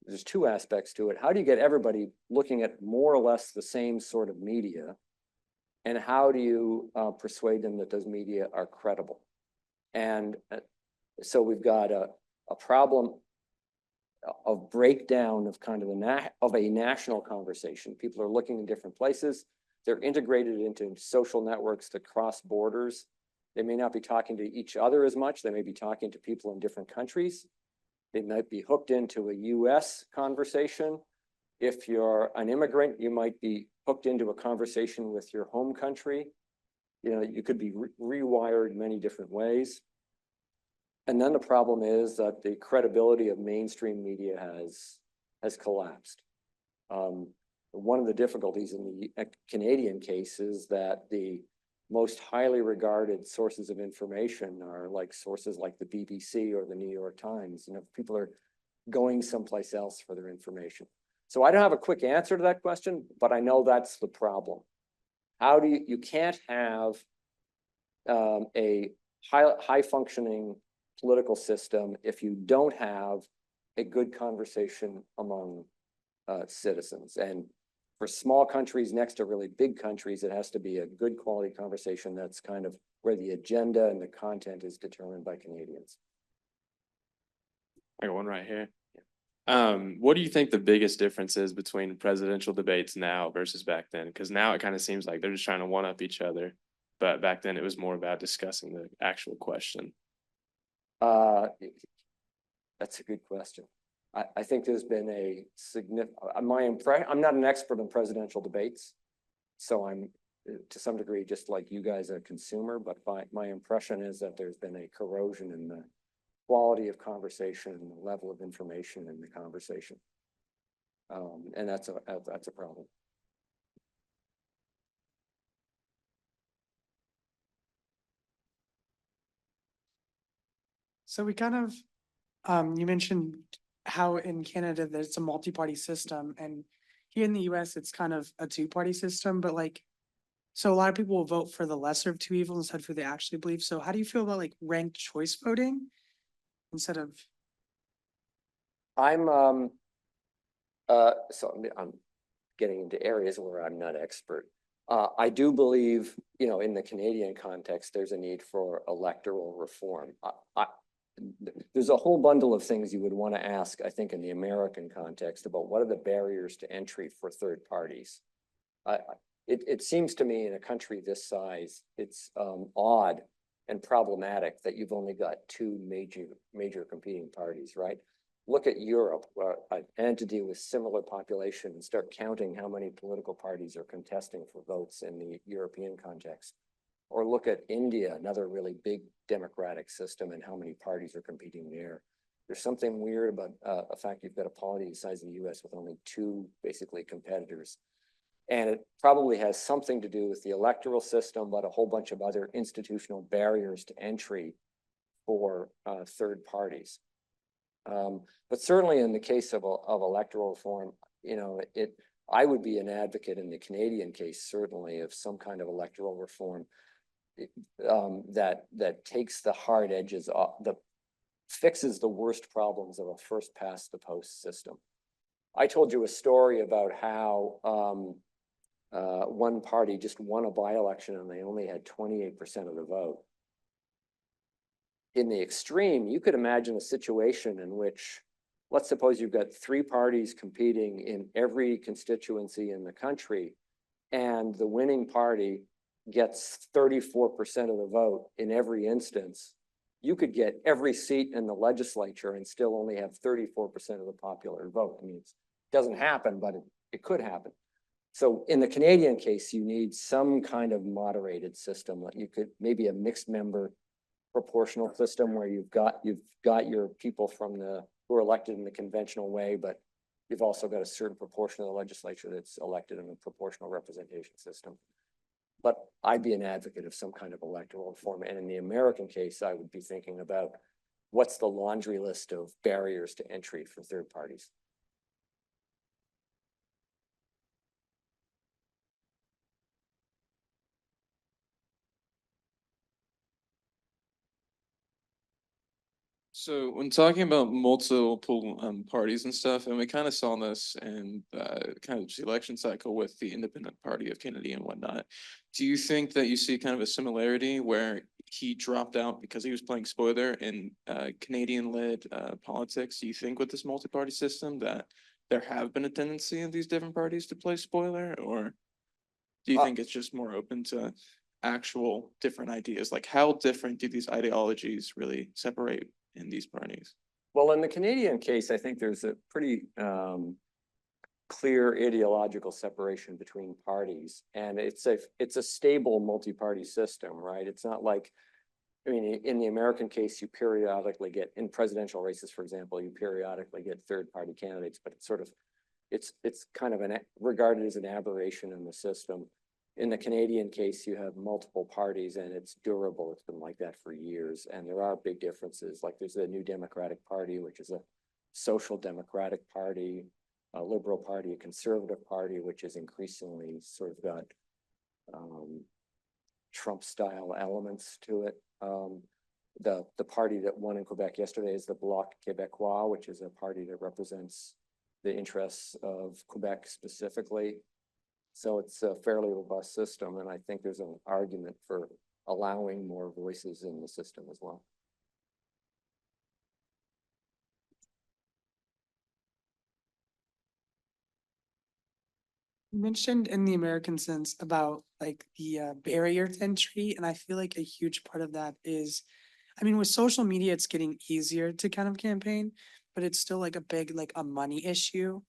there's two aspects to it. How do you get everybody looking at more or less the same sort of media? And how do you persuade them that those media are credible? And so we've got a problem of breakdown of kind of a national conversation. People are looking in different places. They're integrated into social networks that cross borders. They may not be talking to each other as much. They may be talking to people in different countries. They might be hooked into a US conversation. If you're an immigrant, you might be hooked into a conversation with your home country. You know, you could be rewired many different ways. And then the problem is that the credibility of mainstream media has collapsed. One of the difficulties in the Canadian case is that the most highly regarded sources of information are like sources like the BBC or the New York Times. You know, people are going someplace else for their information. So I don't have a quick answer to that question, but I know that's the problem. How do you can't have a high functioning political system if you don't have a good conversation among citizens. And for small countries next to really big countries, it has to be a good quality conversation that's kind of where the agenda and the content is determined by Canadians. I got one right here. What do you think the biggest difference is between presidential debates now versus back then? Because now it kind of seems like they're just trying to one up each other, but back then it was more about discussing the actual question. That's a good question. I think there's been a significant, I'm not an expert in presidential debates, so I'm to some degree just like you guys a consumer, but my impression is that there's been a corrosion in the quality of conversation and the level of information in the conversation. And that's a problem. So we kind of, you mentioned how in Canada there's a multi-party system, and here in the US it's kind of a two-party system, but like, so a lot of people will vote for the lesser of two evils instead of who they actually believe. So how do you feel about like ranked choice voting instead of? I'm getting into areas where I'm not expert. I do believe, you know, in the Canadian context, there's a need for electoral reform. There's a whole bundle of things you would want to ask, I think, in the American context about what are the barriers to entry for third parties. It seems to me in a country this size, it's odd and problematic that you've only got two major competing parties, right? Look at Europe, an entity with similar population, and start counting how many political parties are contesting for votes in the European context. Or look at India, another really big democratic system, and how many parties are competing there. There's something weird about the fact you've got a polity the size of the US with only two basically competitors. And it probably has something to do with the electoral system, but a whole bunch of other institutional barriers to entry for third parties. But certainly in the case of electoral reform, you know, I would be an advocate in the Canadian case, certainly, of some kind of electoral reform that takes the hard edges off, that fixes the worst problems of a first past the post system. I told you a story about how one party just won a by-election and they only had 28% of the vote. In the extreme, you could imagine a situation in which, let's suppose you've got three parties competing in every constituency in the country, and the winning party gets 34% of the vote in every instance. You could get every seat in the legislature and still only have 34% of the popular vote. I mean, it doesn't happen, but it could happen. So in the Canadian case, you need some kind of moderated system. Like you could maybe a mixed member proportional system where you've got your people from who are elected in the conventional way, but you've also got a certain proportion of the legislature that's elected in a proportional representation system. But I'd be an advocate of some kind of electoral reform. And in the American case, I would be thinking about what's the laundry list of barriers to entry for third parties. So when talking about multiple parties and stuff, and we kind of saw this in kind of the election cycle with the Independent Party of Kennedy and whatnot. Do you think that you see kind of a similarity where he dropped out because he was playing spoiler in Canadian-led politics? Do you think with this multi-party system that there have been a tendency of these different parties to play spoiler, or do you think it's just more open to actual different ideas? Like how different do these ideologies really separate in these parties? Well, in the Canadian case, I think there's a pretty clear ideological separation between parties, and it's a stable multi-party system, right? It's not like, I mean, in the American case, you periodically get, in presidential races, for example, you periodically get third-party candidates, but it's sort of, it's kind of regarded as an aberration in the system. In the Canadian case, you have multiple parties and it's durable. It's been like that for years. And there are big differences. Like there's the New Democratic Party, which is a social democratic party, a liberal party, a conservative party, which has increasingly sort of got Trump style elements to it. The party that won in Quebec yesterday is the Bloc Québécois, which is a party that represents the interests of Quebec specifically. So it's a fairly robust system, and I think there's an argument for allowing more voices in the system as well. You mentioned in the American sense about like the barrier to entry, and I feel like a huge part of that is, I mean, with social media, it's getting easier to kind of campaign, but it's still like a big, like a money issue.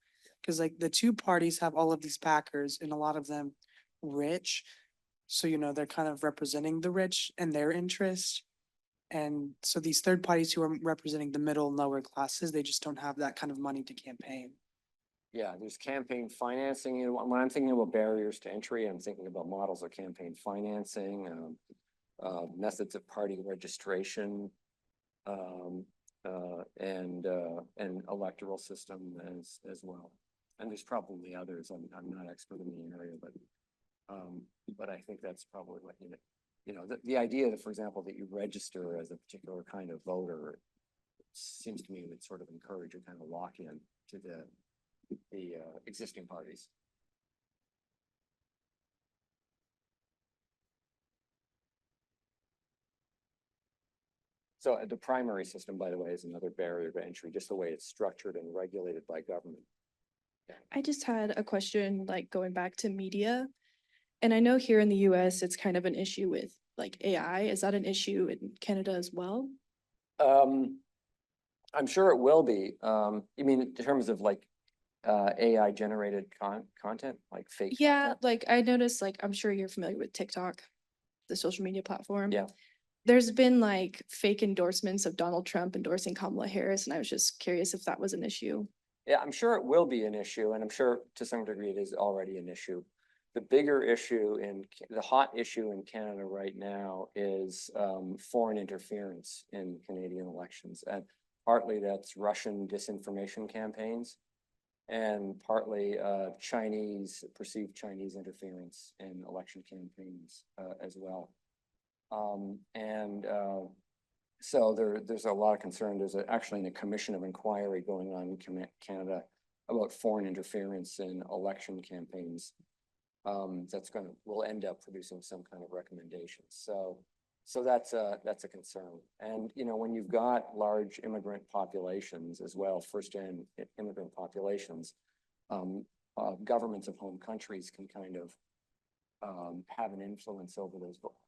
Cause like the two parties have all of these backers and a lot of them rich. So, you know, they're kind of representing the rich and their interest. And so these third parties who are representing the middle and lower classes, they just don't have that kind of money to campaign. Yeah, there's campaign financing. You know, when I'm thinking about barriers to entry, I'm thinking about models of campaign financing, methods of party registration, and electoral system as well. And there's probably others. I'm not expert in the area, but I think that's probably what the idea that, for example, that you register as a particular kind of voter, it seems to me would sort of encourage a kind of lock-in to the existing parties. So the primary system, by the way, is another barrier to entry, just the way it's structured and regulated by government. I just had a question, like going back to media. And I know here in the US, it's kind of an issue with like AI. Is that an issue in Canada as well? I'm sure it will be. You mean in terms of like AI generated content, like fake Yeah, content? like I noticed, like I'm sure you're familiar with TikTok, the social media platform. Yeah. There's been like fake endorsements of Donald Trump endorsing Kamala Harris, and I was just curious if that was an issue. Yeah, I'm sure it will be an issue, and I'm sure to some degree it is already an issue. The bigger issue the hot issue in Canada right now is foreign interference in Canadian elections. And partly that's Russian disinformation campaigns, and partly perceived Chinese interference in election campaigns as well. So there's a lot of concern. There's actually a commission of inquiry going on in Canada about foreign interference in election campaigns. Will end up producing some kind of recommendations. So that's a concern. And when you've got large immigrant populations as well, first-gen immigrant populations, governments of home countries can kind of have an influence over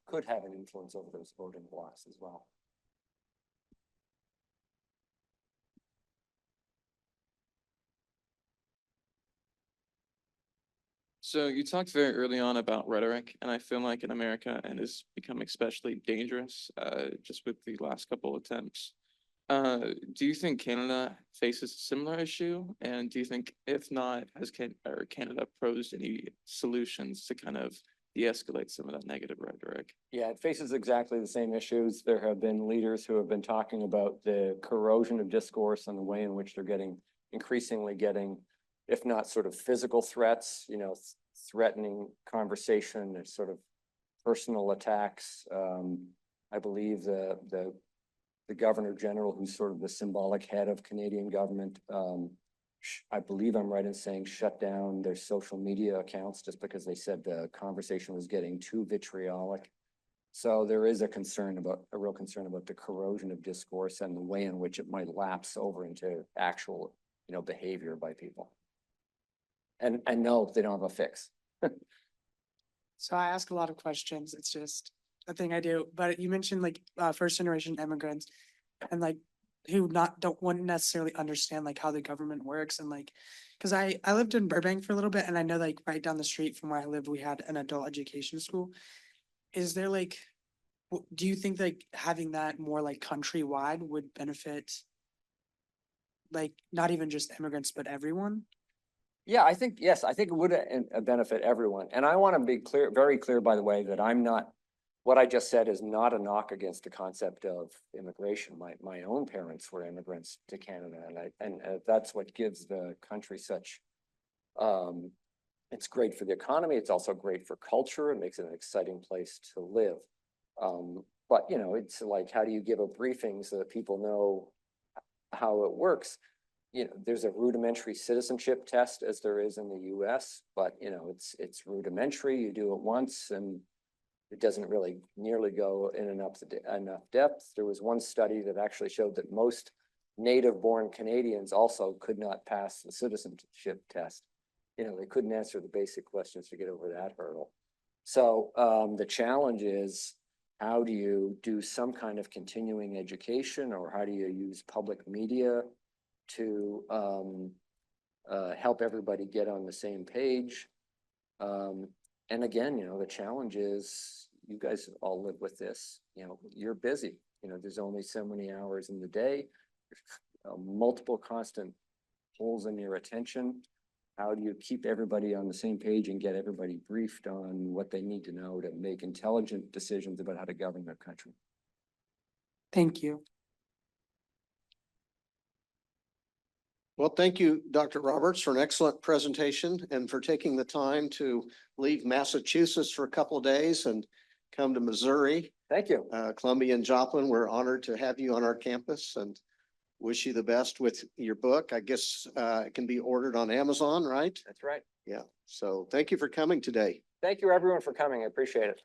could have an influence over those voting blocks as well. So you talked very early on about rhetoric, and I feel like in America, and it's become especially dangerous just with the last couple attempts. Do you think Canada faces a similar issue? And do you think, if not, has Canada posed any solutions to kind of de-escalate some of that negative rhetoric? Yeah, it faces exactly the same issues. There have been leaders who have been talking about the corrosion of discourse and the way in which they're increasingly getting, if not sort of physical threats, threatening conversation, sort of personal attacks. I believe the the Governor General, who's sort of the symbolic head of Canadian government, I believe I'm right in saying shut down their social media accounts just because they said the conversation was getting too vitriolic. So there is a real concern about the corrosion of discourse and the way in which it might lapse over into actual, behavior by people. And no, they don't have a fix. So I ask a lot of questions. It's just a thing I do, but you mentioned like first generation immigrants and like who wouldn't necessarily understand like how the government works and like, cause I lived in Burbank for a little bit and I know like right down the street from where I live, we had an adult education school. Is there like, do you think like having that more like countrywide would benefit like not even just immigrants, but everyone? Yeah, yes, I think it would benefit everyone. And I want to be clear, very clear, by the way, that what I just said is not a knock against the concept of immigration. My own parents were immigrants to Canada, and that's what gives the country such, it's great for the economy. It's also great for culture. It makes it an exciting place to live. But it's like, how do you give a briefing so that people know how it works? There's a rudimentary citizenship test as there is in the US, but it's rudimentary. You do it once and it doesn't really nearly go in enough depth. There was one study that actually showed that most native born Canadians also could not pass the citizenship test. They couldn't answer the basic questions to get over that hurdle. So the challenge is, how do you do some kind of continuing education, or how do you use public media to help everybody get on the same page? And again, the challenge is, you guys all live with this, you're busy, there's only so many hours in the day, multiple constant holes in your attention. How do you keep everybody on the same page and get everybody briefed on what they need to know to make intelligent decisions about how to govern their country? Thank you. Well, thank you, Dr. Roberts, for an excellent presentation and for taking the time to leave Massachusetts for a couple of days and come to Missouri. Thank you. Columbia and Joplin, we're honored to have you on our campus and wish you the best with your book. I guess it can be ordered on Amazon, right? That's right. Yeah. So thank you for coming today. Thank you, everyone, for coming. I appreciate it.